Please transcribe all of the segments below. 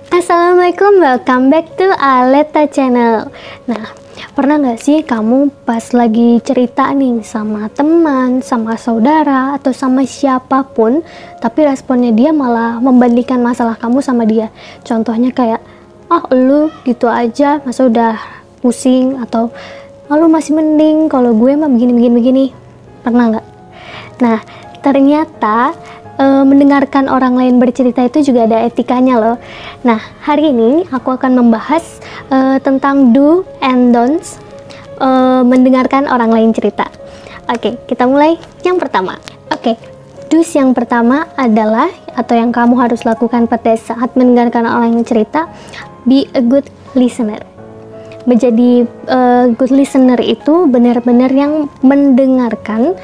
Assalamualaikum, welcome back to Aleta Channel. Nah, pernah nggak sih kamu pas lagi cerita nih sama teman, sama saudara, atau sama siapapun, tapi responnya dia malah membandingkan masalah kamu sama dia. Contohnya kayak, lu gitu aja, masa udah pusing, atau lu masih mending kalau gue mah begini. Pernah nggak? Nah, ternyata mendengarkan orang lain bercerita itu juga ada etikanya loh. Nah, hari ini aku akan membahas tentang do and don'ts mendengarkan orang lain cerita. Oke, kita mulai yang pertama. Oke, do's yang pertama adalah, atau yang kamu harus lakukan pada saat mendengarkan orang yang cerita, be a good listener. Menjadi good listener itu benar-benar yang mendengarkan,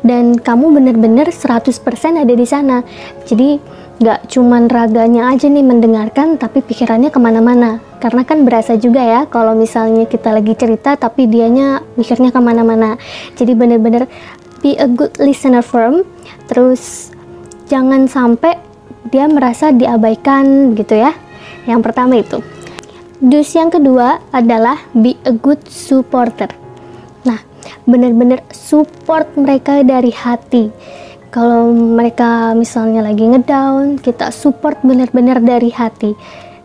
dan kamu benar-benar 100% ada di sana. Jadi nggak cuman raganya aja nih mendengarkan, tapi pikirannya kemana-mana. Karena kan berasa juga ya kalau misalnya kita lagi cerita tapi dianya mikirnya kemana-mana. Jadi benar-benar be a good listener firm. Terus jangan sampai dia merasa diabaikan gitu ya. Yang pertama itu. Dus yang kedua adalah be a good supporter. Nah, benar-benar support mereka dari hati. Kalau mereka misalnya lagi ngedown, kita support benar-benar dari hati.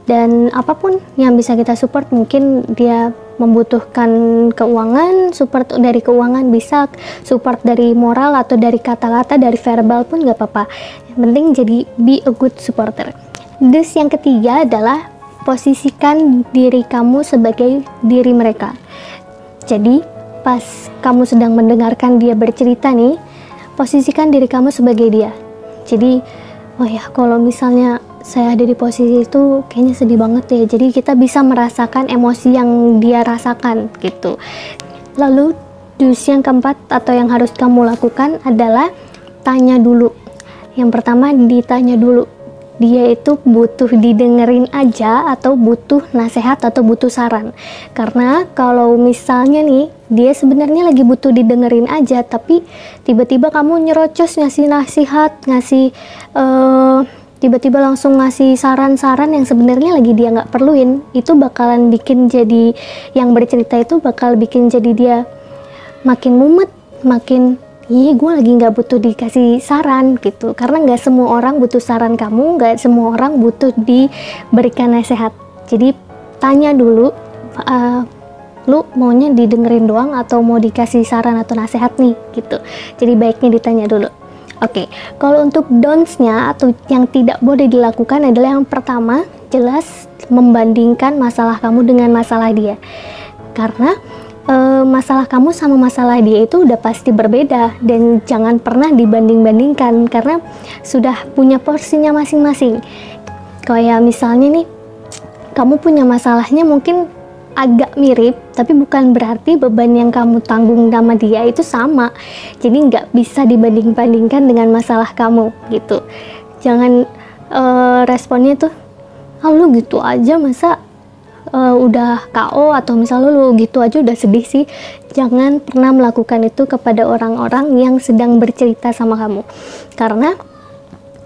Dan apapun yang bisa kita support, mungkin dia membutuhkan keuangan, support dari keuangan bisa, support dari moral atau dari kata-kata, dari verbal pun gak apa-apa. Yang penting jadi be a good supporter. Dus yang ketiga adalah posisikan diri kamu sebagai diri mereka. Jadi pas kamu sedang mendengarkan dia bercerita nih, posisikan diri kamu sebagai dia. Jadi, oh ya, kalau misalnya saya ada di posisi itu kayaknya sedih banget ya. Jadi kita bisa merasakan emosi yang dia rasakan gitu. Lalu dus yang keempat atau yang harus kamu lakukan adalah tanya dulu. Yang pertama, ditanya dulu. Dia itu butuh didengerin aja atau butuh nasihat atau butuh saran. Karena kalau misalnya nih dia sebenarnya lagi butuh didengerin aja, tapi tiba-tiba kamu nyerocos ngasih nasihat, tiba-tiba langsung ngasih saran-saran yang sebenarnya lagi dia nggak perluin, itu bakalan bikin jadi yang bercerita itu bakal bikin jadi dia makin mumet, makin gue lagi nggak butuh dikasih saran gitu. Karena nggak semua orang butuh saran kamu, nggak semua orang butuh diberikan nasihat. Jadi tanya dulu, lu maunya didengerin doang atau mau dikasih saran atau nasihat nih gitu. Jadi baiknya ditanya dulu. Oke, kalau untuk don'ts-nya atau yang tidak boleh dilakukan adalah yang pertama, jelas membandingkan masalah kamu dengan masalah dia. Karena masalah kamu sama masalah dia itu udah pasti berbeda, dan jangan pernah dibanding-bandingkan karena sudah punya porsinya masing-masing. Kayak misalnya nih, kamu punya masalahnya mungkin agak mirip, tapi bukan berarti beban yang kamu tanggung sama dia itu sama. Jadi nggak bisa dibanding-bandingkan dengan masalah kamu gitu. Jangan responnya tuh, lu gitu aja masa udah KO, atau misalnya lu gitu aja udah sedih sih. Jangan pernah melakukan itu kepada orang-orang yang sedang bercerita sama kamu, karena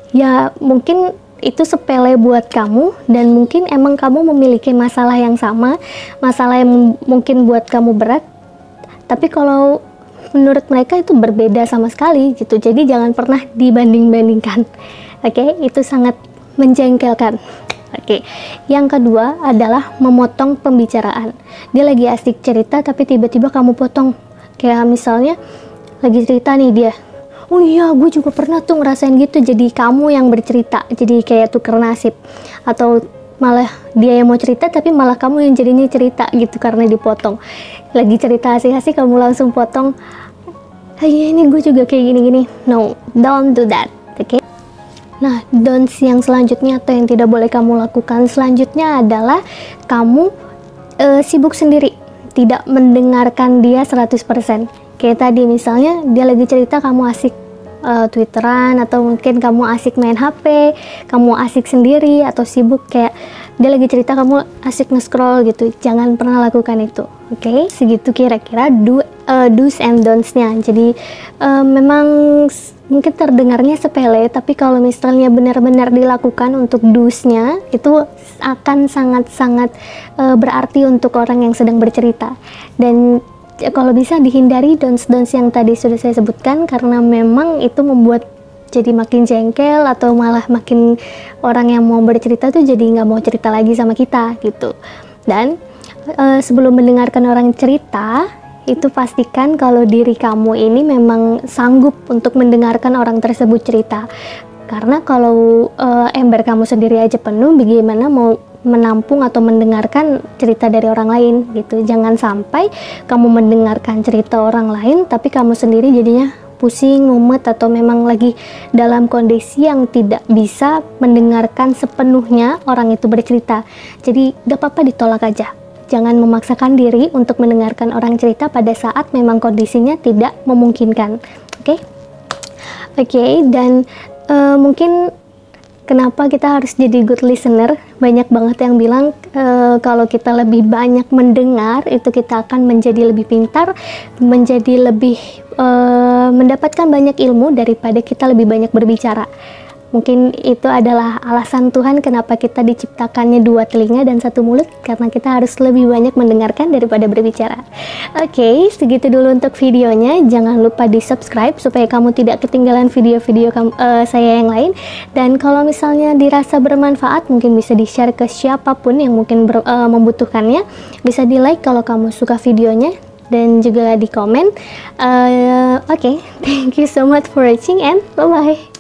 ya mungkin itu sepele buat kamu, dan mungkin emang kamu memiliki masalah yang sama, masalah yang mungkin buat kamu berat, tapi kalau menurut mereka itu berbeda sama sekali gitu. Jadi jangan pernah dibanding-bandingkan. Oke, itu sangat menjengkelkan. Oke, yang kedua adalah memotong pembicaraan. Dia lagi asik cerita tapi tiba-tiba kamu potong. Kayak misalnya lagi cerita nih dia, oh iya gue juga pernah tuh ngerasain gitu. Jadi kamu yang bercerita, jadi kayak tuker nasib. Atau malah dia yang mau cerita tapi malah kamu yang jadinya cerita gitu karena dipotong. Lagi cerita asik-asik kamu langsung potong, iya ini gue juga kayak gini-gini. No, don't do that. Oke. Nah, don'ts yang selanjutnya atau yang tidak boleh kamu lakukan selanjutnya adalah kamu sibuk sendiri, tidak mendengarkan dia 100%. Kayak tadi misalnya dia lagi cerita, kamu asik twitteran, atau mungkin kamu asik main HP, kamu asik sendiri atau sibuk, kayak dia lagi cerita kamu asik nge-scroll gitu. Jangan pernah lakukan itu. Oke, segitu kira-kira do's and don'ts-nya. Jadi memang mungkin terdengarnya sepele, tapi kalau misalnya benar-benar dilakukan untuk do's-nya, itu akan sangat-sangat berarti untuk orang yang sedang bercerita. Dan kalau bisa dihindari don'ts yang tadi sudah saya sebutkan, karena memang itu membuat jadi makin jengkel atau malah makin orang yang mau bercerita tuh jadi nggak mau cerita lagi sama kita gitu. Dan sebelum mendengarkan orang cerita, itu pastikan kalau diri kamu ini memang sanggup untuk mendengarkan orang tersebut cerita. Karena kalau ember kamu sendiri aja penuh, bagaimana mau menampung atau mendengarkan cerita dari orang lain gitu. Jangan sampai kamu mendengarkan cerita orang lain tapi kamu sendiri jadinya pusing, mumet, atau memang lagi dalam kondisi yang tidak bisa mendengarkan sepenuhnya orang itu bercerita. Jadi gak apa-apa, ditolak aja. Jangan memaksakan diri untuk mendengarkan orang cerita pada saat memang kondisinya tidak memungkinkan. Oke, dan mungkin kenapa kita harus jadi good listener? Banyak banget yang bilang kalau kita lebih banyak mendengar, itu kita akan menjadi lebih pintar, menjadi lebih mendapatkan banyak ilmu daripada kita lebih banyak berbicara. Mungkin itu adalah alasan Tuhan kenapa kita diciptakannya 2 telinga dan 1 mulut, karena kita harus lebih banyak mendengarkan daripada berbicara. Oke, segitu dulu untuk videonya. Jangan lupa di subscribe supaya kamu tidak ketinggalan video-video saya yang lain. Dan kalau misalnya dirasa bermanfaat, mungkin bisa di share ke siapapun yang mungkin membutuhkannya. Bisa di like kalau kamu suka videonya, dan juga di komen. Oke, thank you so much for watching and bye bye.